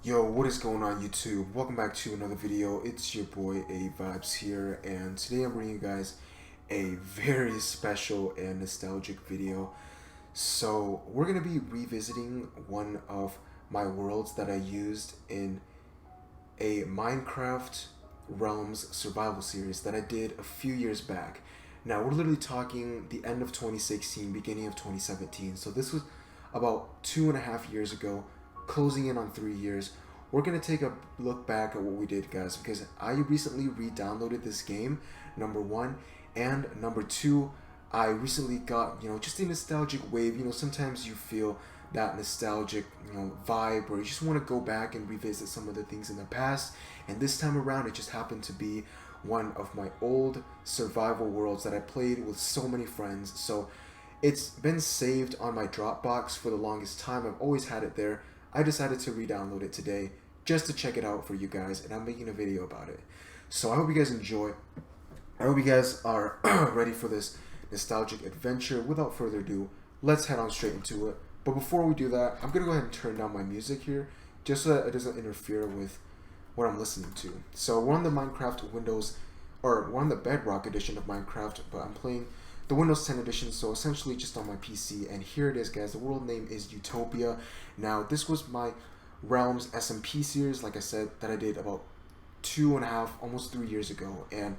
Yo, what is going on YouTube? Welcome back to another video. It's your boy A Vibes here, and today I'm bringing you guys a very special and nostalgic video. So we're gonna be revisiting one of my worlds that I used in a Minecraft Realms survival series that I did a few years back. Now we're literally talking the end of 2016, beginning of 2017. So this was about 2.5 years ago, closing in on 3 years. We're gonna take a look back at what we did, guys, because I recently re-downloaded this game, number one, and number two, I recently got, just a nostalgic wave. Sometimes you feel that nostalgic, vibe where you just want to go back and revisit some of the things in the past. And this time around, it just happened to be one of my old survival worlds that I played with so many friends. So it's been saved on my Dropbox for the longest time. I've always had it there. I decided to re-download it today just to check it out for you guys, and I'm making a video about it. So I hope you guys enjoy. I hope you guys are ready for this nostalgic adventure. Without further ado, let's head on straight into it. But before we do that, I'm gonna go ahead and turn down my music here, just so that it doesn't interfere with what I'm listening to. So we're on the Minecraft Windows, or we're on the Bedrock edition of Minecraft, but I'm playing the Windows 10 edition, so essentially just on my PC. And here it is, guys. The world name is Utopia. Now, this was my Realms SMP series, like I said, that I did about 2.5, almost 3 years ago. And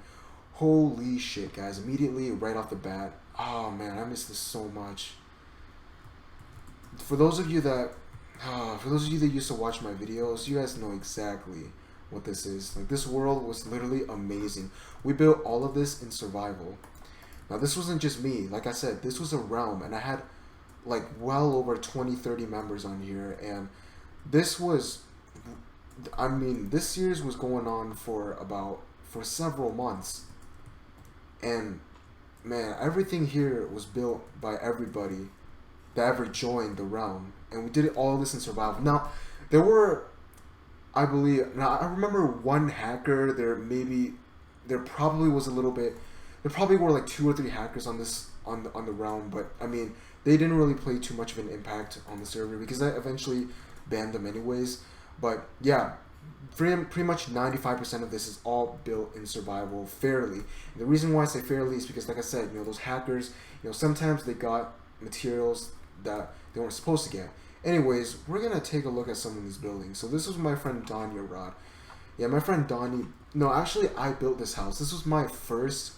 holy shit, guys! Immediately, right off the bat, oh man, I miss this so much. For those of you that, used to watch my videos, you guys know exactly what this is. Like, this world was literally amazing. We built all of this in survival. Now, this wasn't just me. Like I said, this was a realm, and I had like well over 20-30 members on here, and this was, this series was going on for several months, and man, everything here was built by everybody that ever joined the realm, and we did all this in survival. Now, there were, I believe, now I remember one hacker. There probably was a little bit. There probably were like 2 or 3 hackers on the realm, but I mean, they didn't really play too much of an impact on the server because I eventually banned them anyways. But yeah, pretty much 95% of this is all built in survival fairly. And the reason why I say fairly is because, like I said, those hackers, sometimes they got materials that they weren't supposed to get. Anyways, we're gonna take a look at some of these buildings. So this was my friend Donnie Rod. Yeah, my friend Donnie. No, actually, I built this house. This was my first.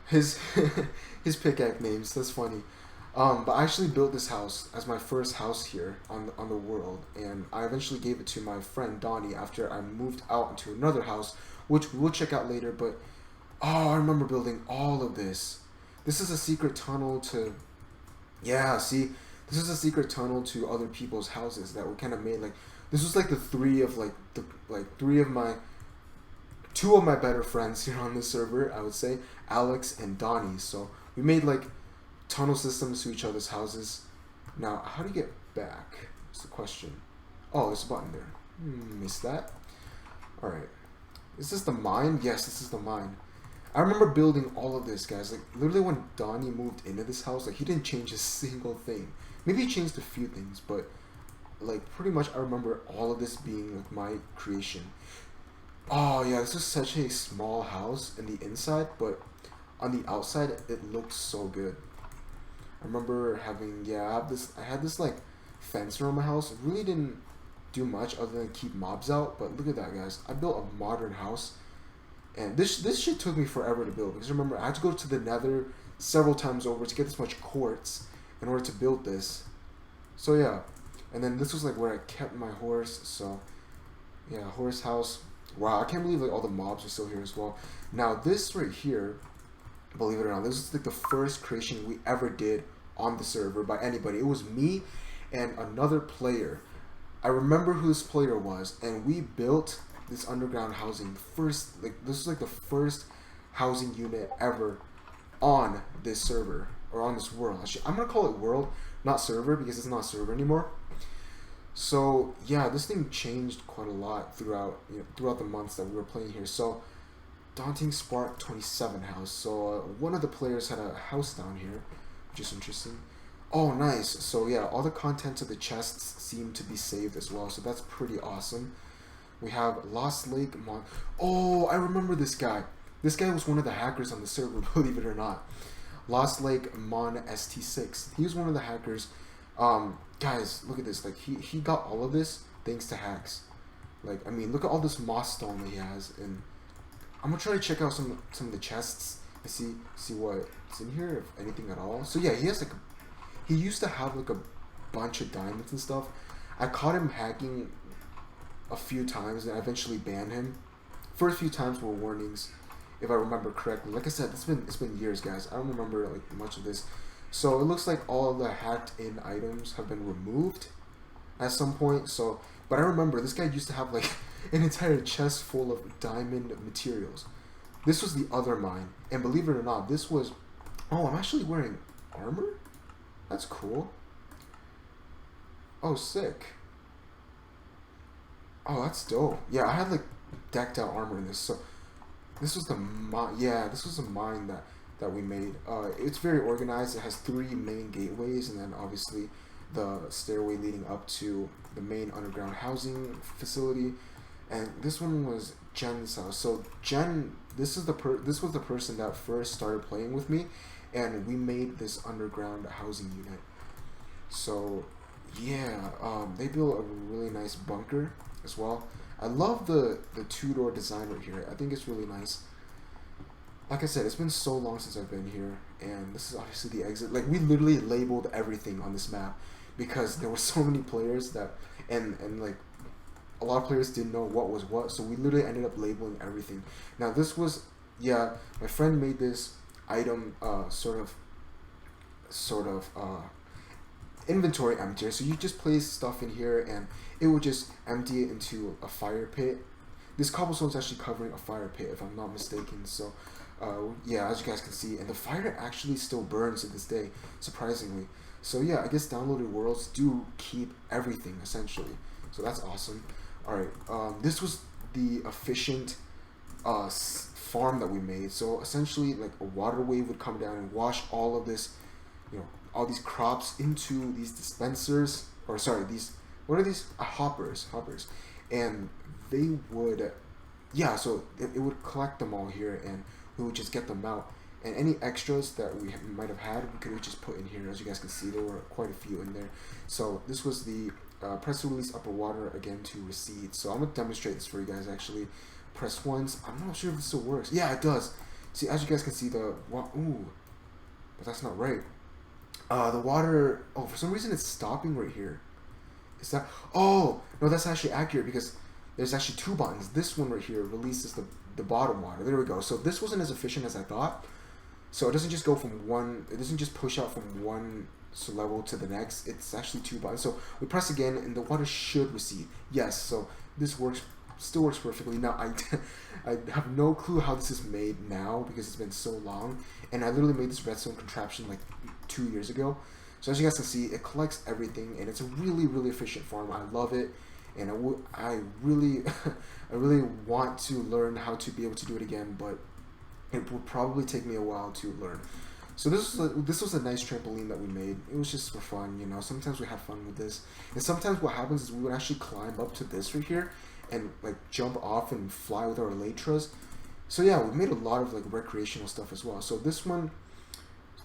his his pickaxe names. That's funny. But I actually built this house as my first house here on the world, and I eventually gave it to my friend Donnie after I moved out into another house, which we'll check out later. But oh, I remember building all of this. This is a secret tunnel to. Yeah, see, this is a secret tunnel to other people's houses that we kind of made. Like, this was like the three of my. Two of my better friends here on this server, I would say, Alex and Donnie. So we made like tunnel systems to each other's houses. Now, how do you get back? That's the question. Oh, there's a button there. Missed that. Alright. Is this the mine? Yes, this is the mine. I remember building all of this, guys. Like, literally when Donnie moved into this house, like, he didn't change a single thing. Maybe he changed a few things, but like, pretty much I remember all of this being like my creation. Oh yeah, this is such a small house in the inside, but on the outside it looked so good. I remember having I had this like fence around my house. It really didn't do much other than keep mobs out, but look at that, guys. I built a modern house, and this shit took me forever to build because remember I had to go to the Nether several times over to get this much quartz in order to build this. So yeah, and then this was like where I kept my horse. So yeah, horse house. Wow, I can't believe like all the mobs are still here as well. Now this right here, believe it or not, this is like the first creation we ever did on the server by anybody. It was me and another player. I remember who this player was, and we built this underground housing. This is like the first housing unit ever on this server or on this world. I'm gonna call it world, not server, because it's not a server anymore. So yeah, this thing changed quite a lot throughout the months that we were playing here. So Daunting Spark 27 house. So one of the players had a house down here, which is interesting. Oh, nice. So yeah, all the contents of the chests seem to be saved as well. So that's pretty awesome. We have Lost Lake Mon. Oh, I remember this guy. This guy was one of the hackers on the server, believe it or not. Lost Lake Mon ST6. He was one of the hackers. Guys, look at this. Like he got all of this thanks to hacks. Like, I mean, look at all this moss stone that he has, and I'm gonna try to check out some of the chests and see what's in here, if anything at all. So yeah, he has like he used to have like a bunch of diamonds and stuff. I caught him hacking a few times, and I eventually banned him. First few times were warnings, if I remember correctly. Like I said, it's been years, guys. I don't remember like much of this. So it looks like all the hacked in items have been removed at some point. So, but I remember this guy used to have like an entire chest full of diamond materials. This was the other mine, and believe it or not, this was. Oh, I'm actually wearing armor. That's cool. Oh, sick. Oh, that's dope. Yeah, I had like decked out armor in this. So this was the mine. Yeah, this was a mine that we made. It's very organized. It has 3 main gateways, and then obviously the stairway leading up to the main underground housing facility. And this one was Jen's house. So Jen, this was the person that first started playing with me, and we made this underground housing unit. So yeah, they built a really nice bunker as well. I love the 2-door design right here. I think it's really nice. Like I said, it's been so long since I've been here, and this is obviously the exit. Like, we literally labeled everything on this map because there were so many players that, and like, a lot of players didn't know what was what, so we literally ended up labeling everything. Now, this was, yeah, my friend made this item, sort of, inventory emptier. So you just place stuff in here, and it would just empty it into a fire pit. This cobblestone is actually covering a fire pit, if I'm not mistaken. So yeah, as you guys can see, and the fire actually still burns to this day, surprisingly. So yeah, I guess downloaded worlds do keep everything essentially, so that's awesome. All right, this was the efficient farm that we made. So essentially, like, a water wave would come down and wash all of this, all these crops into these dispensers, or sorry, these, what are these? Hoppers, and they would, yeah, so it would collect them all here, and we would just get them out. And any extras that we might have had, we could just put in here. As you guys can see, there were quite a few in there. So this was the press release upper water again to recede. So I'm gonna demonstrate this for you guys. Actually, press once. I'm not sure if this still works. Yeah, it does. See, as you guys can see, ooh, but that's not right. The water. Oh, for some reason it's stopping right here. Is that? Oh no, that's actually accurate because there's actually 2 buttons. This one right here releases the bottom water. There we go. So this wasn't as efficient as I thought. So it doesn't just go from one. It doesn't just push out from one level to the next. It's actually 2 buttons. So we press again, and the water should recede. Yes. So this works. Still works perfectly. Now I have no clue how this is made now because it's been so long, and I literally made this redstone contraption like 2 years ago. So as you guys can see, it collects everything, and it's a really efficient farm. I love it, and I really I really want to learn how to be able to do it again, but it will probably take me a while to learn. So this was a nice trampoline that we made. It was just for fun, Sometimes we have fun with this, and sometimes what happens is we would actually climb up to this right here and like jump off and fly with our elytras. So yeah, we made a lot of like recreational stuff as well. So this one,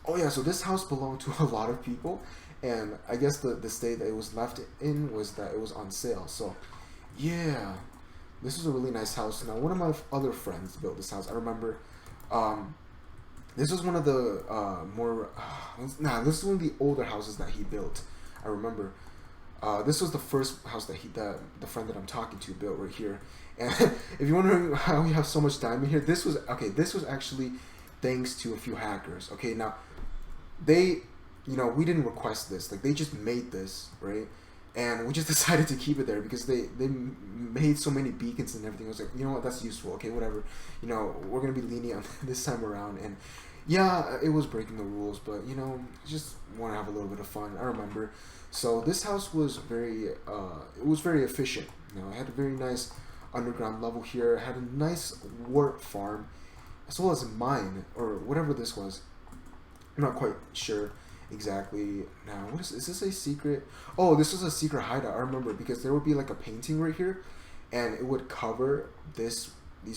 oh yeah, so this house belonged to a lot of people, and I guess the state that it was left in was that it was on sale. So yeah, this is a really nice house. Now, one of my other friends built this house. I remember, this was one of the this is one of the older houses that he built. I remember. This was the first house that the friend that I'm talking to built right here. And if you're wondering how we have so much diamond here, this was actually thanks to a few hackers. Okay, now they, we didn't request this. Like, they just made this, right? And we just decided to keep it there because they made so many beacons and everything. I was like, you know what, that's useful. Okay, whatever. We're gonna be lenient this time around. And yeah, it was breaking the rules, but I just want to have a little bit of fun. I remember. So this house was very efficient. It had a very nice underground level here. It had a nice wart farm, as well as a mine or whatever this was. I'm not quite sure. exactly. Now, what is this a secret? Oh, this was a secret hideout. I remember because there would be like a painting right here, and it would cover these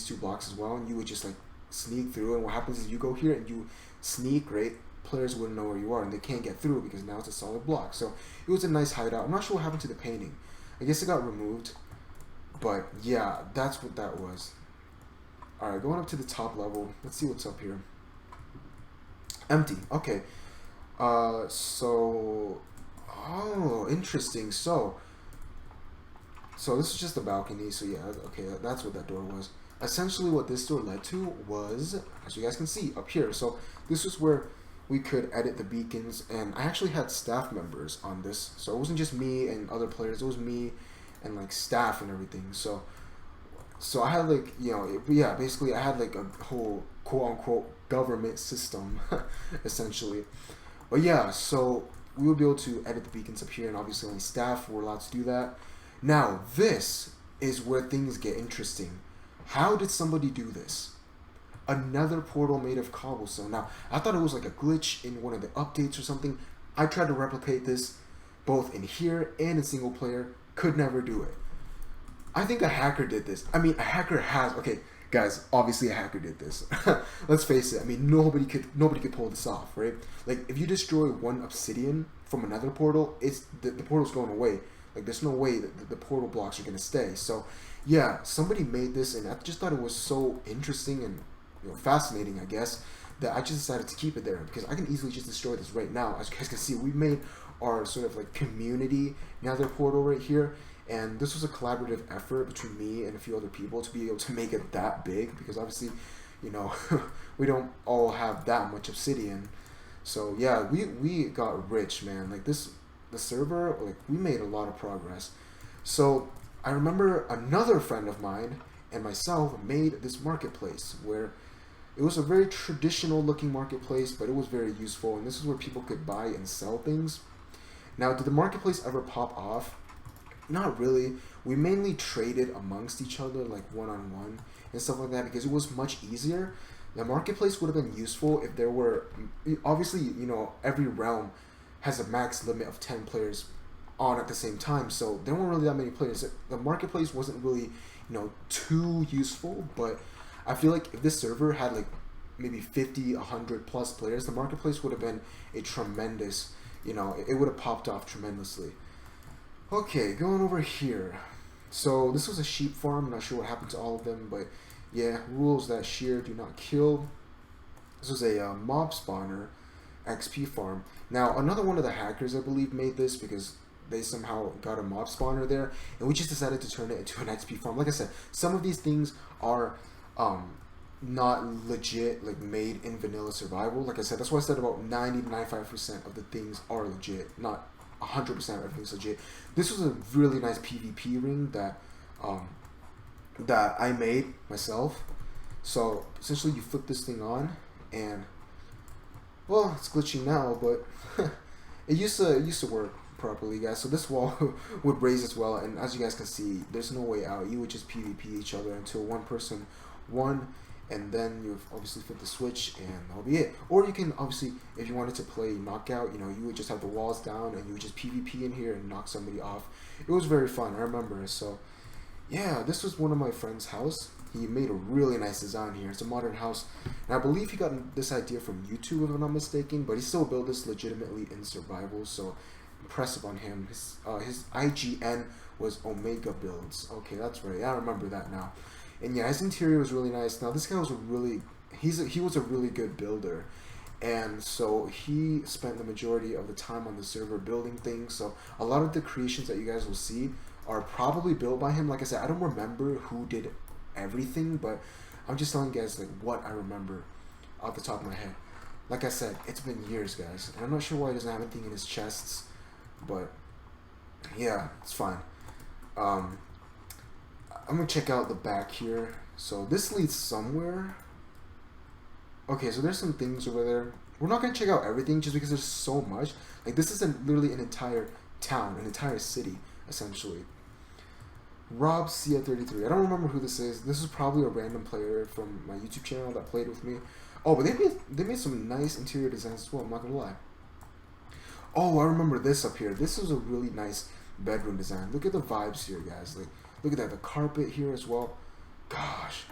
two blocks as well, and you would just like sneak through. And what happens is you go here and you sneak, right? Players wouldn't know where you are, and they can't get through because now it's a solid block. So it was a nice hideout. I'm not sure what happened to the painting. I guess it got removed, but yeah, that's what that was. All right, going up to the top level. Let's see what's up here. Empty. Okay. Oh, interesting. So this is just the balcony. So yeah, okay, that's what that door was. Essentially, what this door led to was, as you guys can see up here. So this is where we could edit the beacons, and I actually had staff members on this. So it wasn't just me and other players. It was me and like staff and everything. So I had like, you know, yeah, basically I had like a whole quote unquote government system, essentially. But yeah, so we would be able to edit the beacons up here, and obviously only staff were allowed to do that. Now, this is where things get interesting. How did somebody do this? Another portal made of cobblestone. Now, I thought it was like a glitch in one of the updates or something. I tried to replicate this both in here and in single player. Could never do it. I think a hacker did this. I mean, a hacker has... Okay, guys, obviously a hacker did this. Let's face it. I mean, nobody could pull this off, right? Like, if you destroy one obsidian from another portal, it's the portal's going away. Like, there's no way that the portal blocks are going to stay. So, yeah, somebody made this, and I just thought it was so interesting and, you know, fascinating, I guess, that I just decided to keep it there, because I can easily just destroy this right now. As you guys can see, we made our sort of like community nether portal right here, and this was a collaborative effort between me and a few other people to be able to make it that big, because obviously, you know, we don't all have that much obsidian. So yeah, we got rich, man. Like the server, like, we made a lot of progress. So I remember another friend of mine and myself made this marketplace where it was a very traditional looking marketplace, but it was very useful, and this is where people could buy and sell things. Now, did the marketplace ever pop off? Not really. We mainly traded amongst each other, like one-on-one and stuff like that, because it was much easier. The marketplace would have been useful if there were, obviously, you know, every realm has a max limit of 10 players on at the same time, so there weren't really that many players. The marketplace wasn't really, you know, too useful, but I feel like if this server had like maybe 50, 100 plus players, the marketplace would have been a tremendous, you know, it would have popped off tremendously. Okay, going over here. So this was a sheep farm. I'm not sure what happened to all of them, but yeah, rules that shear do not kill. This was a mob spawner XP farm. Now, another one of the hackers, I believe, made this because they somehow got a mob spawner there, and we just decided to turn it into an XP farm. Like I said, some of these things are not legit, like made in vanilla survival. Like I said, that's why I said about 90 to 95% of the things are legit, not 100% of everything's legit. This was a really nice PvP ring that that I made myself. So essentially, you flip this thing on, and well, it's glitching now, but it used to work properly, guys. So this wall would raise as well, and as you guys can see, there's no way out. You would just PvP each other until one person won, and then you obviously flip the switch, and that'll be it. Or you can obviously, if you wanted to play knockout, you know, you would just have the walls down, and you would just PvP in here and knock somebody off. It was very fun, I remember. So yeah, this was one of my friend's house. He made a really nice design here. It's a modern house, and I believe he got this idea from YouTube, if I'm not mistaken, but he still built this legitimately in survival, so impressive on him. His IGN was Omega Builds. Okay, that's right. I remember that now. And yeah, his interior was really nice. Now, this guy was he was a really good builder, and so he spent the majority of the time on the server building things. So a lot of the creations that you guys will see are probably built by him. Like I said, I don't remember who did everything, but I'm just telling you guys like what I remember off the top of my head. Like I said, it's been years, guys, and I'm not sure why he doesn't have anything in his chests, but yeah, it's fine. I'm gonna check out the back here. So this leads somewhere. Okay, so there's some things over there. We're not gonna check out everything just because there's so much. Like, this is literally an entire town, an entire city, essentially. Rob Cia33. I don't remember who this is. This is probably a random player from my YouTube channel that played with me. Oh, but they made some nice interior designs as well, I'm not gonna lie. Oh, I remember this up here. This is a really nice bedroom design. Look at the vibes here, guys. Like, look at that. The carpet here as well. Gosh,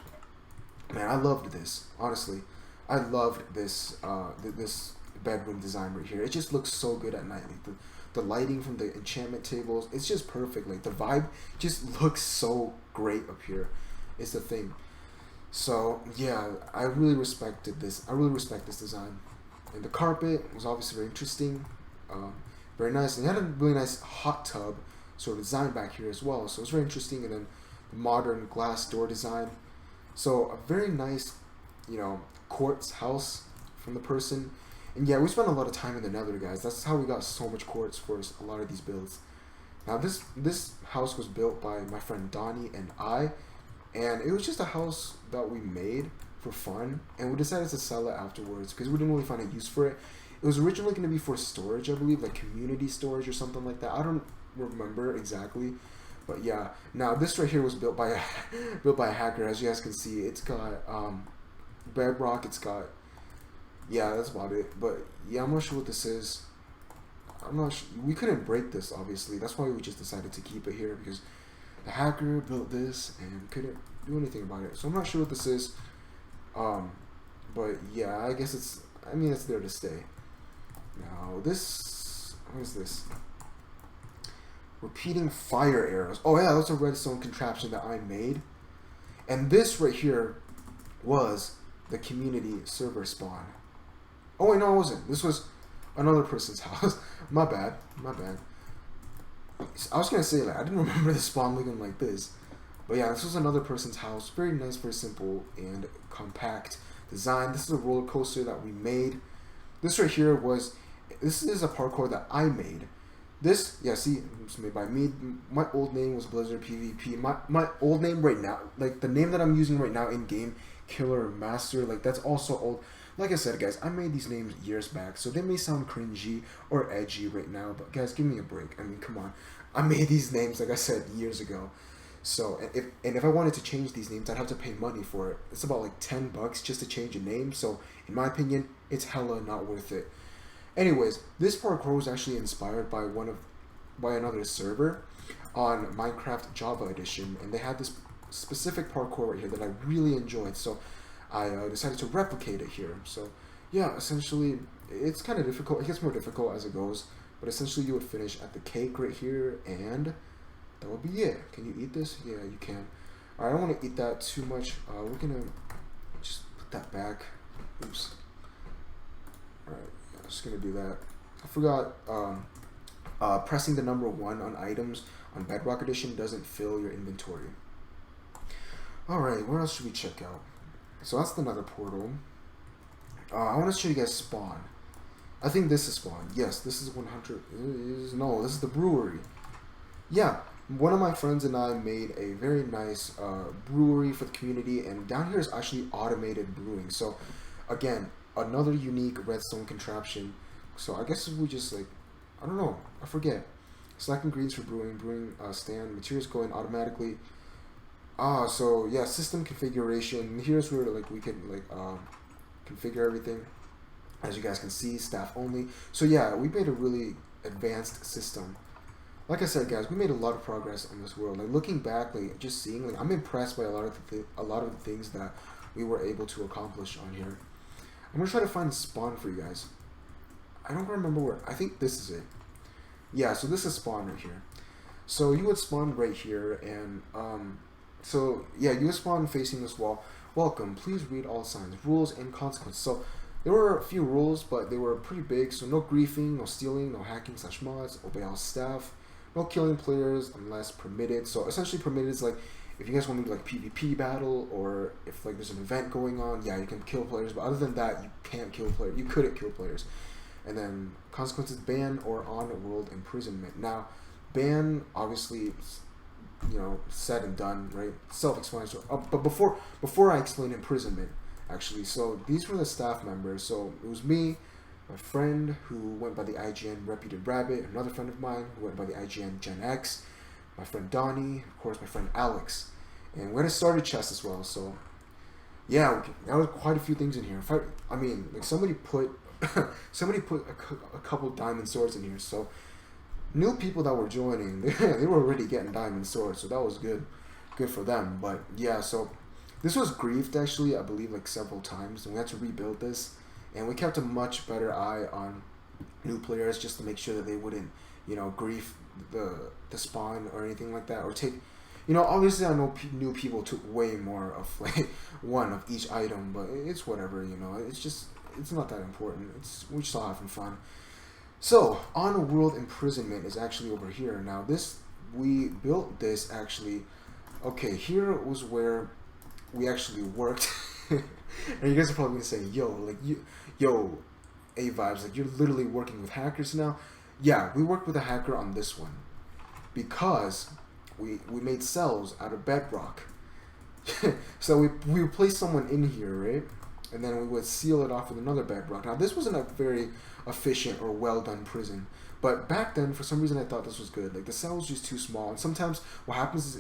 man, I loved this. Honestly, I loved this. This bedroom design right here. It just looks so good at night. Like the lighting from the enchantment tables. It's just perfect. Like the vibe just looks so great up here. It's the thing. So yeah, I really respected this. I really respect this design. And the carpet was obviously very interesting, very nice. And it had a really nice hot tub sort of design back here as well. So it's very interesting. And then the modern glass door design. So a very nice, quartz house from the person. And yeah, we spent a lot of time in the Nether, guys. That's how we got so much quartz for a lot of these builds. Now this house was built by my friend Donnie and I. And it was just a house that we made for fun, and we decided to sell it afterwards because we didn't really find a use for it. It was originally going to be for storage, I believe, like community storage or something like that. I don't remember exactly, but yeah. Now this right here was built by a hacker, as you guys can see. It's got Bedrock. It's got, yeah, that's about it. But yeah, I'm not sure what this is. I'm not sure. We couldn't break this, obviously. That's why we just decided to keep it here, because the hacker built this and couldn't do anything about it. So I'm not sure what this is. But yeah, I guess it's there to stay. Now what is this? Repeating fire arrows. Oh yeah, that's a redstone contraption that I made. And this right here was the community server spawn. Oh wait, no, it wasn't. This was another person's house. My bad. I was gonna say, like, I didn't remember the spawn looking like this. But yeah, this was another person's house. Very nice, very simple and compact design. This is a roller coaster that we made. This right here this is a parkour that I made. This, yeah, see, it was made by me. My old name was Blizzard PvP. My old name right now, like the name that I'm using right now in game, Killer Master, like that's also old. Like I said, guys, I made these names years back, so they may sound cringy or edgy right now, but guys, give me a break. I mean, come on. I made these names, like I said, years ago. So, if I wanted to change these names, I'd have to pay money for it. It's about like $10 just to change a name. So, in my opinion, it's hella not worth it. Anyways, this parkour was actually inspired by another server on Minecraft Java Edition, and they had this specific parkour right here that I really enjoyed. So, I decided to replicate it here. So, yeah, essentially, it's kind of difficult. It gets more difficult as it goes, but essentially, you would finish at the cake right here, and that would be it. Can you eat this? Yeah, you can. Alright, I don't want to eat that too much. We're gonna just put that back. Oops. Alright, yeah, I'm just gonna do that. I forgot, pressing the number 1 on items on Bedrock Edition doesn't fill your inventory. Alright, what else should we check out? So that's the Nether portal. I want to show you guys spawn. I think this is spawn. Yes, this is 100. No, this is the brewery. Yeah. One of my friends and I made a very nice brewery for the community, and down here is actually automated brewing. So, again, another unique redstone contraption. So I guess we just I don't know, I forget. Select ingredients for brewing stand, materials go in automatically. So yeah, system configuration. Here's where we can configure everything. As you guys can see, staff only. So yeah, we made a really advanced system. Like I said, guys, we made a lot of progress on this world. Like looking back, just seeing, I'm impressed by a lot of the things that we were able to accomplish on here. I'm gonna try to find a spawn for you guys. I don't remember where. I think this is it. Yeah, so this is spawn right here. So you would spawn right here, and so yeah, you would spawn facing this wall. Welcome. Please read all signs, rules, and consequences. So there were a few rules, but they were pretty big. So no griefing, no stealing, no hacking / mods. Obey all staff. No killing players unless permitted. So essentially permitted is if you guys want to do PvP battle, or if there's an event going on, yeah, you can kill players. But other than that, you can't kill players. You couldn't kill players. And then consequences: ban or on-world imprisonment. Now, ban obviously, said and done, right? Self-explanatory. But before I explain imprisonment, actually, so these were the staff members. So it was me, my friend who went by the IGN Reputed Rabbit, another friend of mine who went by the IGN Gen X, my friend Donnie, of course my friend Alex, and we had a starter chest as well. So yeah, that was quite a few things in here. Somebody put somebody put a couple diamond swords in here. So new people that were joining, they were already getting diamond swords, so that was good for them. But yeah, so this was griefed actually, I believe, like several times, and we had to rebuild this, and we kept a much better eye on new players just to make sure that they wouldn't, you know, grief the spawn or anything like that, or take, you know, obviously I know new people took way more of like one of each item, but it's whatever, you know, it's not that important. We're just all having fun. So on world imprisonment is actually over here. Now we built this actually. Okay, here was where we actually worked. And you guys are probably gonna say, yo, A Vibes, like you're literally working with hackers now. Yeah, we worked with a hacker on this one because we made cells out of Bedrock. So we would place someone in here, right? And then we would seal it off with another Bedrock. Now this wasn't a very efficient or well done prison, but back then for some reason I thought this was good. Like the cell was just too small, and sometimes what happens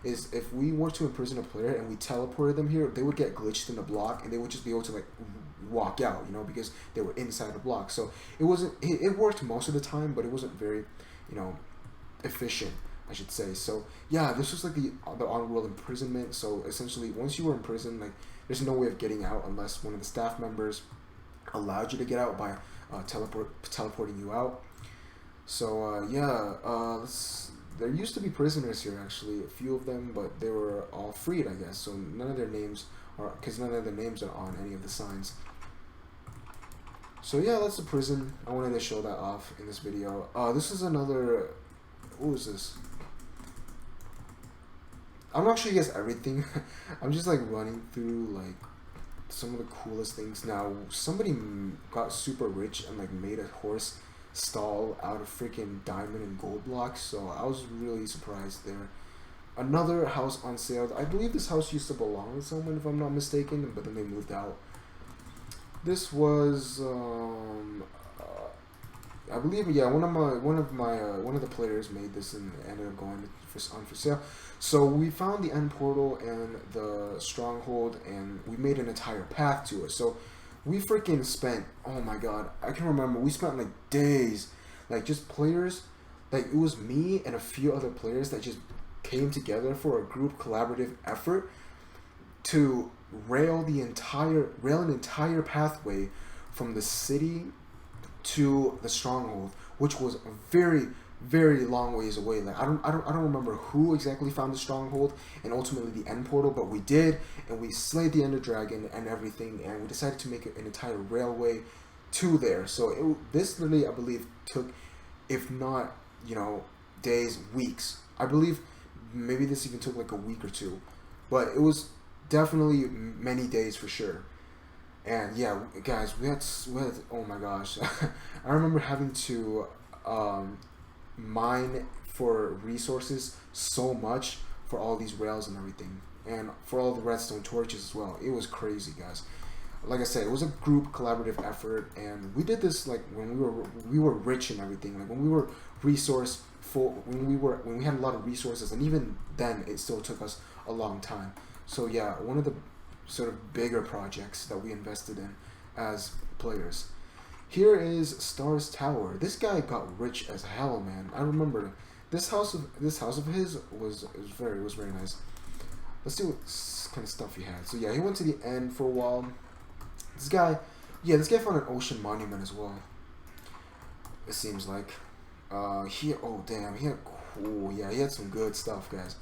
is if we were to imprison a player and we teleported them here, they would get glitched in the block and they would just be able to like walk out, you know, because they were inside the block. So it worked most of the time, but it wasn't very, you know, efficient, I should say. So yeah, this was like the on-world imprisonment. So essentially, once you were in prison, like there's no way of getting out unless one of the staff members allowed you to get out by teleporting you out. So there used to be prisoners here actually, a few of them, but they were all freed, I guess. So none of their names are, because none of their names are on any of the signs. So yeah, that's the prison. I wanted to show that off in this video. This is another. What is this? I'm not showing you guys everything. I'm just like running through like some of the coolest things. Now somebody got super rich and like made a horse stall out of freaking diamond and gold blocks, so I was really surprised there. Another house on sale. I believe this house used to belong to someone, if I'm not mistaken, but then they moved out. This was I believe, yeah, one of the players made this and ended up going on for sale. So we found the end portal and the stronghold, and we made an entire path to it. So we freaking spent, oh my god, I can remember, we spent like days, like just players, like it was me and a few other players that just came together for a group collaborative effort to rail an entire pathway from the city to the stronghold, which was a very, very long ways away. Like I don't remember who exactly found the stronghold and ultimately the end portal, but we did, and we slayed the Ender Dragon and everything, and we decided to make an entire railway to there. So this literally, I believe, took, if not, you know, days, weeks. I believe maybe this even took like a week or two, but it was definitely many days for sure. And yeah, guys, we had oh my gosh, I remember having to mine for resources so much for all these rails and everything, and for all the redstone torches as well. It was crazy, guys. Like I said, it was a group collaborative effort, and we did this like when we were rich and everything, like when we were resourceful, when we had a lot of resources, and even then it still took us a long time. So yeah, one of the sort of bigger projects that we invested in as players. Here is Star's Tower. This guy got rich as hell, man. I remember this house of his was very nice. Let's see what kind of stuff he had. So yeah, he went to the end for a while. This guy found an ocean monument as well, it seems like. He had cool, yeah, he had some good stuff, guys.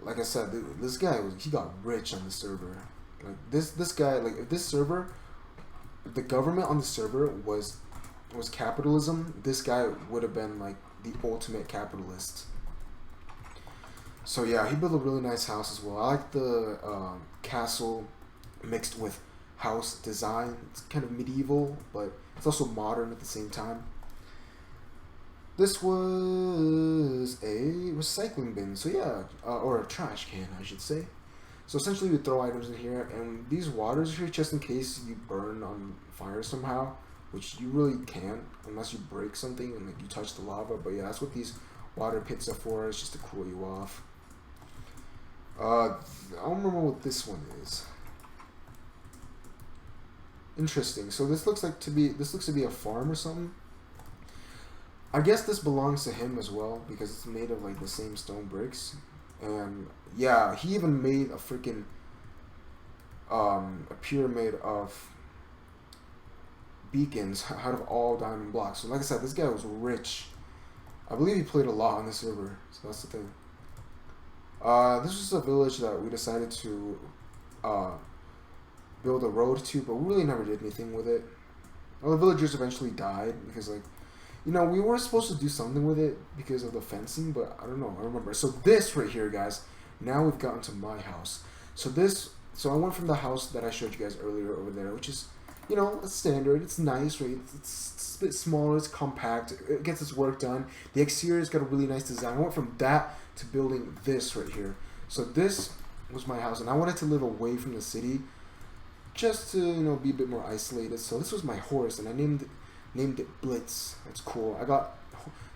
Like I said, this guy he got rich on the server. Like this guy, like if this server, if the government on the server was capitalism, this guy would have been like the ultimate capitalist. So yeah, he built a really nice house as well. I like the castle mixed with house design. It's kind of medieval, but it's also modern at the same time. This was a recycling bin, so yeah, or a trash can, I should say. So essentially, we throw items in here, and these waters are here just in case you burn on fire somehow, which you really can't unless you break something and like you touch the lava. But yeah, that's what these water pits are for. It's just to cool you off. I don't remember what this one is. Interesting. So this looks to be a farm or something. I guess this belongs to him as well because it's made of like the same stone bricks. And yeah, he even made a freaking a pyramid of beacons out of all diamond blocks. So like I said, this guy was rich. I believe he played a lot on the server, so that's the thing. This was a village that we decided to build a road to, but we really never did anything with it. Well, the villagers eventually died because, like, you know, we were supposed to do something with it because of the fencing, but I don't know. I remember. So this right here, guys. Now we've gotten to my house. So I went from the house that I showed you guys earlier over there, which is, you know, it's standard. It's nice, right? It's a bit smaller. It's compact. It gets its work done. The exterior's got a really nice design. I went from that to building this right here. So this was my house, and I wanted to live away from the city, just to, you know, be a bit more isolated. So this was my horse, and I named it Blitz. That's cool. I got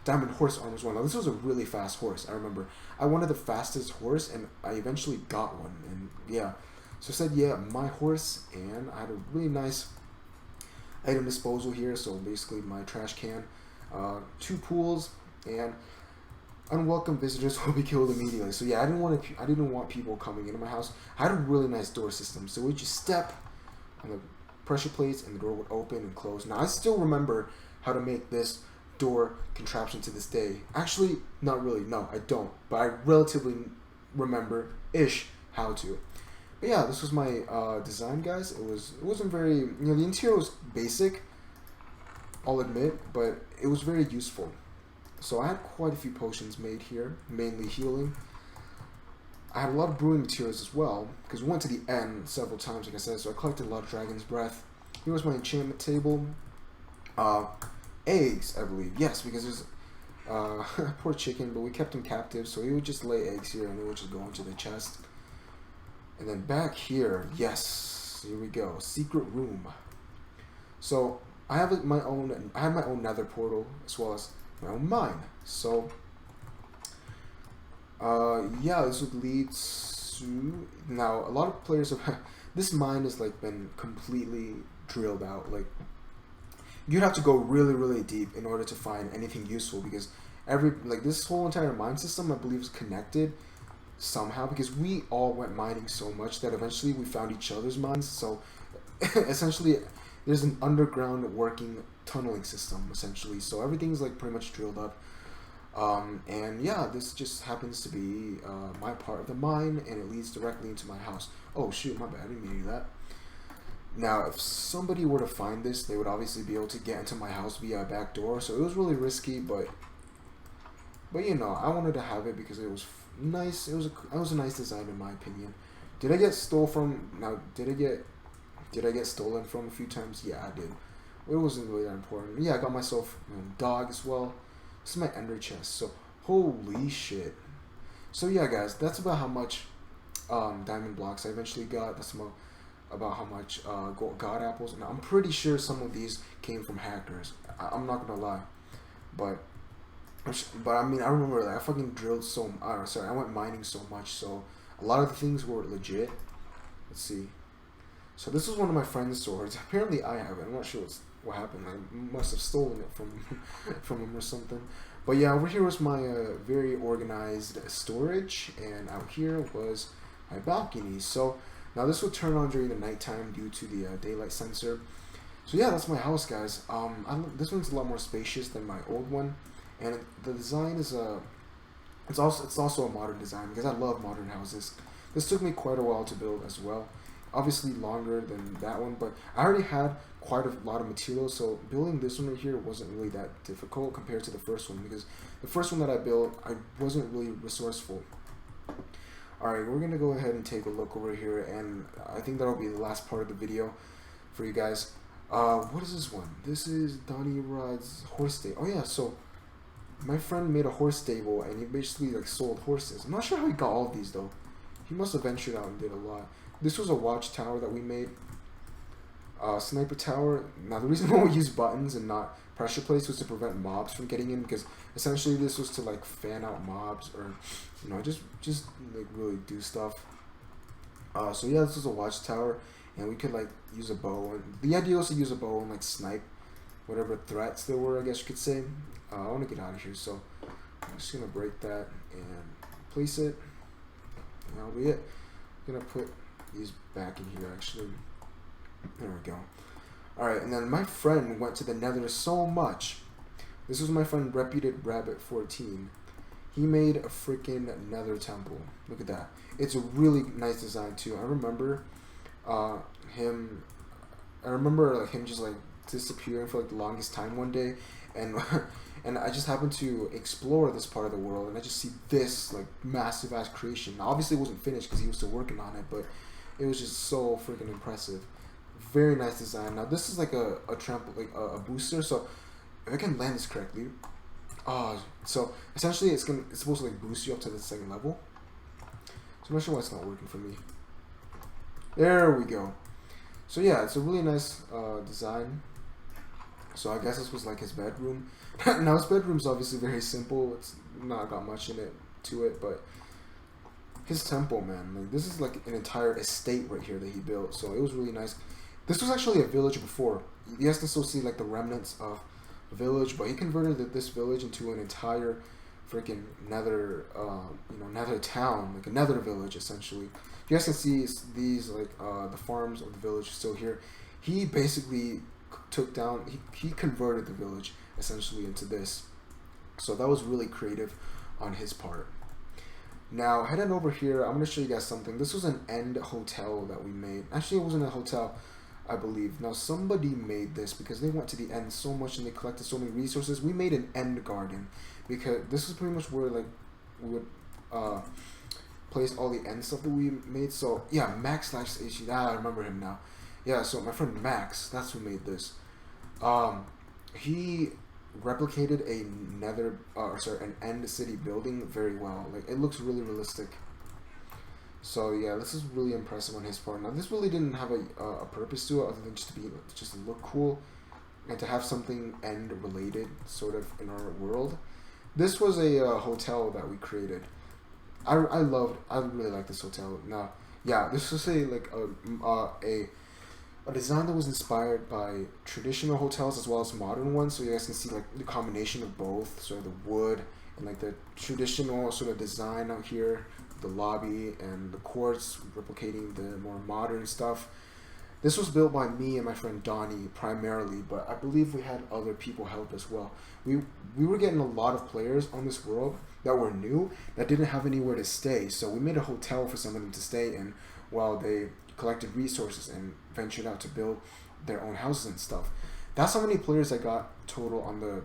diamond horse armor as well. Now this was a really fast horse. I remember I wanted the fastest horse, and I eventually got one. And yeah, so I said, yeah, my horse, and I had a really nice item disposal here. So basically my trash can, 2 pools, and unwelcome visitors will be killed immediately. So yeah, I didn't want people coming into my house. I had a really nice door system. So we just step on the pressure plates and the door would open and close. Now I still remember how to make this door contraption to this day. Actually, not really. No, I don't. But I relatively remember-ish how to. But yeah, this was my design, guys. It wasn't very, you know, the interior was basic, I'll admit, but it was very useful. So I had quite a few potions made here, mainly healing. I had a lot of brewing materials as well, because we went to the end several times, like I said, so I collected a lot of Dragon's Breath. Here was my enchantment table. Eggs, I believe. Yes, because there's poor chicken, but we kept him captive, so he would just lay eggs here, and they would just go into the chest. And then back here, yes, here we go, secret room. So I have my own nether portal, as well as my own mine. So yeah, this would lead to, now a lot of players have this mine has like been completely drilled out. Like, you'd have to go really deep in order to find anything useful, because this whole entire mine system, I believe, is connected somehow, because we all went mining so much that eventually we found each other's mines. So essentially there's an underground working tunneling system, essentially. So everything's like pretty much drilled up. And yeah, this just happens to be my part of the mine, and it leads directly into my house. Oh shoot, my bad, I didn't mean that. Now, if somebody were to find this, they would obviously be able to get into my house via a back door, so it was really risky, but you know, I wanted to have it because it was nice. It was a nice design in my opinion. Did I get stolen from? Now, did I get stolen from a few times? Yeah, I did. It wasn't really that important. Yeah, I got myself a dog as well. This is my ender chest. So holy shit. So yeah, guys, that's about how much diamond blocks I eventually got. That's about how much god apples. Now I'm pretty sure some of these came from hackers. I'm not gonna lie, but I mean, I remember that I fucking drilled I went mining so much, so a lot of the things were legit. Let's see. So this is one of my friend's swords. Apparently I have it. I'm not sure what happened. I must have stolen it from him or something. But yeah, over here was my very organized storage, and out here was my balcony. So now this will turn on during the nighttime due to the daylight sensor. So yeah, that's my house, guys. This one's a lot more spacious than my old one, and the design is it's also a modern design, because I love modern houses. This took me quite a while to build as well. Obviously longer than that one, but I already had quite a lot of materials, so building this one right here wasn't really that difficult compared to the first one, because the first one that I built, I wasn't really resourceful. Alright, we're gonna go ahead and take a look over here, and I think that'll be the last part of the video for you guys. What is this one? This is Donnie Rod's horse stable. Oh yeah, so my friend made a horse stable, and he basically like sold horses. I'm not sure how he got all of these though. He must have ventured out and did a lot. This was a watchtower that we made. Sniper tower. Now the reason why we use buttons and not pressure plates was to prevent mobs from getting in, because essentially this was to like fan out mobs, or you know, just like really do stuff. So yeah, this was a watchtower, and we could like use a bow. And the idea was to use a bow and like snipe whatever threats there were, I guess you could say. I want to get out of here, so I'm just gonna break that and place it. And that'll be it. I'm gonna put these back in here actually. There we go. Alright, and then my friend went to the Nether so much. This was my friend Reputed Rabbit 14. He made a freaking Nether temple. Look at that. It's a really nice design too. I remember him like him just like disappearing for like the longest time one day, and and I just happened to explore this part of the world, and I just see this like massive ass creation. Now, obviously it wasn't finished because he was still working on it, but it was just so freaking impressive. Very nice design. Now this is like a trample, like a booster. So if I can land this correctly, so essentially it's supposed to like boost you up to the second level. So I'm not sure why it's not working for me. There we go. So yeah, it's a really nice design. So I guess this was like his bedroom. Now his bedroom's obviously very simple. It's not got much in it to it, but his temple, man, like this is like an entire estate right here that he built. So it was really nice. This was actually a village before. You guys can still see like the remnants of a village, but he converted this village into an entire freaking nether, nether town, like a nether village essentially. You guys can see these like the farms of the village still here. He basically took down, he converted the village essentially into this. So that was really creative on his part. Now heading over here, I'm going to show you guys something. This was an end hotel that we made. Actually, it wasn't a hotel, I believe. Now somebody made this because they went to the end so much and they collected so many resources. We made an end garden because this is pretty much where like we would place all the end stuff that we made. So yeah, Max/HC. I remember him now. Yeah, so my friend Max, that's who made this. He replicated an end city building very well. Like it looks really realistic. So yeah, this is really impressive on his part. Now this really didn't have a purpose to it other than just to look cool and to have something end related sort of in our world. This was a hotel that we created. I really like this hotel. Now yeah, this was a design that was inspired by traditional hotels as well as modern ones. So you guys can see like the combination of both, sort of the wood and like the traditional sort of design out here, the lobby and the courts replicating the more modern stuff. This was built by me and my friend Donnie primarily, but I believe we had other people help as well. We were getting a lot of players on this world that were new, that didn't have anywhere to stay. So we made a hotel for some of them to stay in while they collected resources and ventured out to build their own houses and stuff. That's how many players I got total on the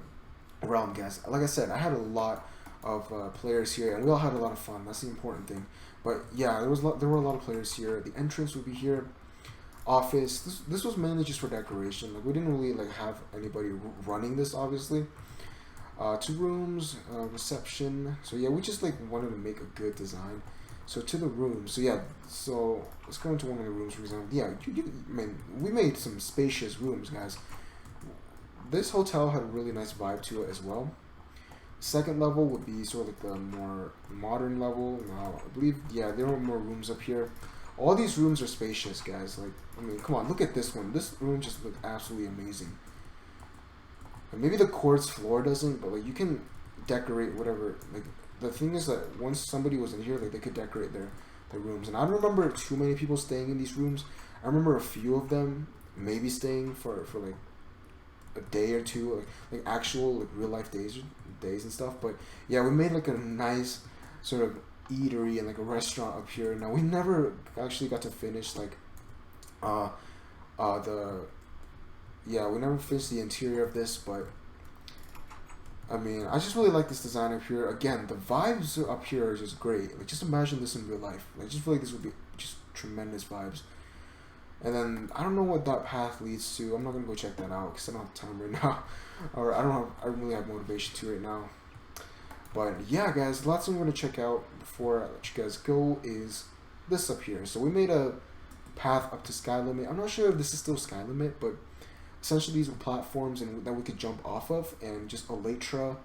realm, guys. Like I said, I had a lot of players here, and we all had a lot of fun. That's the important thing. But yeah, there were a lot of players here. The entrance would be here. Office. This was mainly just for decoration. Like we didn't really like have anybody running this, obviously. 2 rooms, reception. So yeah, we just like wanted to make a good design. So to the rooms. So yeah. So let's go into one of the rooms, for example. Yeah, we made some spacious rooms, guys. This hotel had a really nice vibe to it as well. Second level would be sort of like the more modern level. Now I believe there were more rooms up here. All these rooms are spacious, guys. Like, I mean, come on, look at this one. This room just looked absolutely amazing. And maybe the quartz floor doesn't, but like you can decorate whatever. Like the thing is that once somebody was in here, like they could decorate their rooms. And I don't remember too many people staying in these rooms. I remember a few of them maybe staying for like a day or two, like actual like real life days and stuff. But yeah, we made like a nice sort of eatery and like a restaurant up here. Now we never actually got to finish like we never finished the interior of this, but I mean, I just really like this design up here. Again, the vibes up here are just great. Like just imagine this in real life. Like, I just feel like this would be just tremendous vibes. And then I don't know what that path leads to. I'm not gonna go check that out because I don't have time right now, or I don't really have motivation to right now. But yeah, guys, the last thing we're going to check out before I let you guys go is this up here. So we made a path up to Sky Limit. I'm not sure if this is still Sky Limit, but essentially these were platforms that we could jump off of, and just elytra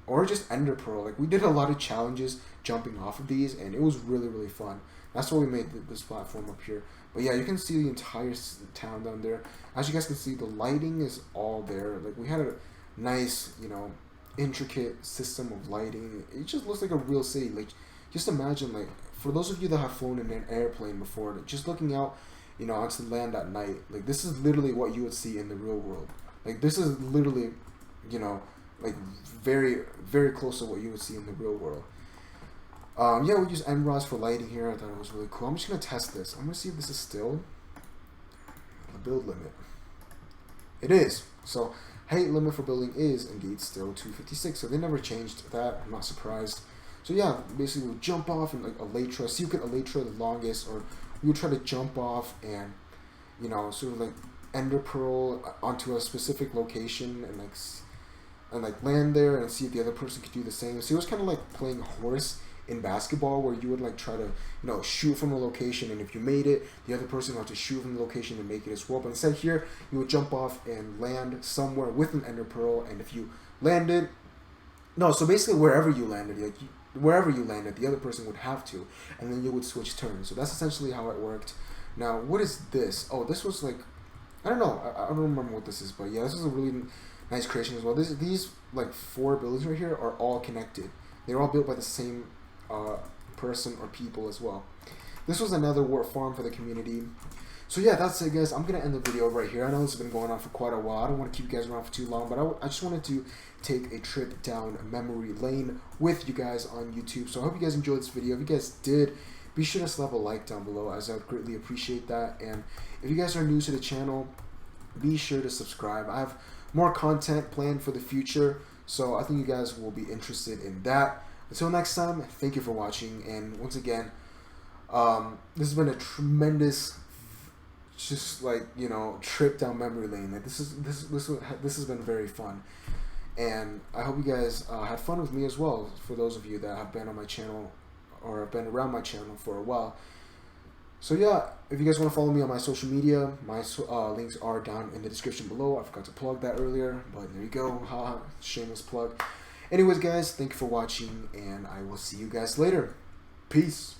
or just ender pearl. Like we did a lot of challenges jumping off of these, and it was really really fun. That's why we made this platform up here. But yeah, you can see the entire town down there. As you guys can see, the lighting is all there. Like we had a nice, you know, intricate system of lighting. It just looks like a real city. Like just imagine, like for those of you that have flown in an airplane before, just looking out, you know, onto the land at night. Like this is literally what you would see in the real world. Like this is literally, you know, like very very close to what you would see in the real world. Yeah, we use end rods for lighting here. I thought it was really cool. I'm just gonna test this. I'm gonna see if this is still the build limit. It is. So height limit for building is indeed still 256. So they never changed that. I'm not surprised. So yeah, basically we'll jump off and like elytra. See who can elytra the longest, or we would try to jump off and, you know, sort of like ender pearl onto a specific location and like land there and see if the other person could do the same. So it was kind of like playing horse in basketball, where you would like try to, you know, shoot from a location, and if you made it, the other person would have to shoot from the location and make it as well. But instead here, you would jump off and land somewhere with an ender pearl, and if you landed, no, so basically wherever you landed, like wherever you landed, the other person would have to, and then you would switch turns. So that's essentially how it worked. Now, what is this? Oh, this was like, I don't know, I don't remember what this is, but yeah, this is a really nice creation as well. These like 4 buildings right here are all connected. They're all built by the same person or people as well. This was another wart farm for the community. So yeah, that's it, guys. I'm gonna end the video right here. I know this has been going on for quite a while. I don't want to keep you guys around for too long, but I just wanted to take a trip down memory lane with you guys on YouTube. So I hope you guys enjoyed this video. If you guys did, be sure to slap a like down below, as I would greatly appreciate that. And if you guys are new to the channel, be sure to subscribe. I have more content planned for the future, so I think you guys will be interested in that. Until next time, thank you for watching, and once again, this has been a tremendous, just like, you know, trip down memory lane. Like this has been very fun, and I hope you guys had fun with me as well. For those of you that have been on my channel or have been around my channel for a while. So yeah, if you guys want to follow me on my social media, my links are down in the description below. I forgot to plug that earlier, but there you go. Haha, shameless plug. Anyways, guys, thank you for watching, and I will see you guys later. Peace.